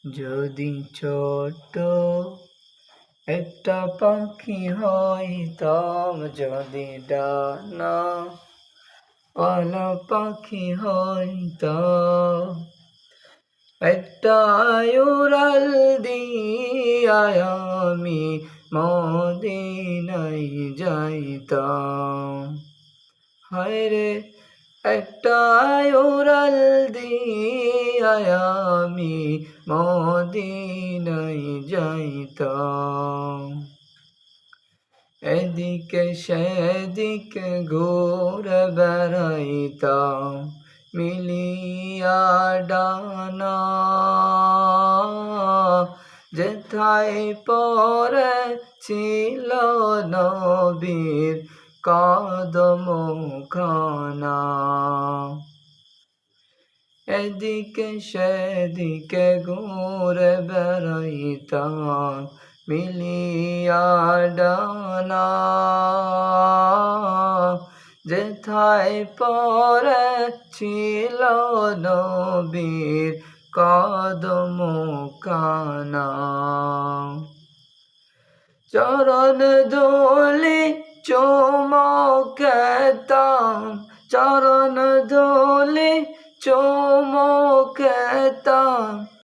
যদি ছোট্ট একটা পাখি হইতাম, যদি ডানা ওয়ালা পাখি হইতাম, একটা উড়াল দিয়া আমি মদিনায় যাইতাম। হায়রে একটা উড়াল দিয়া আমি মদিনায় যাইতাম। এদিকে সেদিকে ঘুরে বেড়াইতাম মিলিয়া ডানা, যেথায় পরে ছিল নবীর কদম খানা। এদিকে সেদিকে ঘুরে বেড়াইতাম মিলিয়া ডানা, যেথায় পরে ছিল নবীর কদম খানা। চরণ ধুলি চুমুকেতাম, চরণ ধুলি চুমুকেতাম,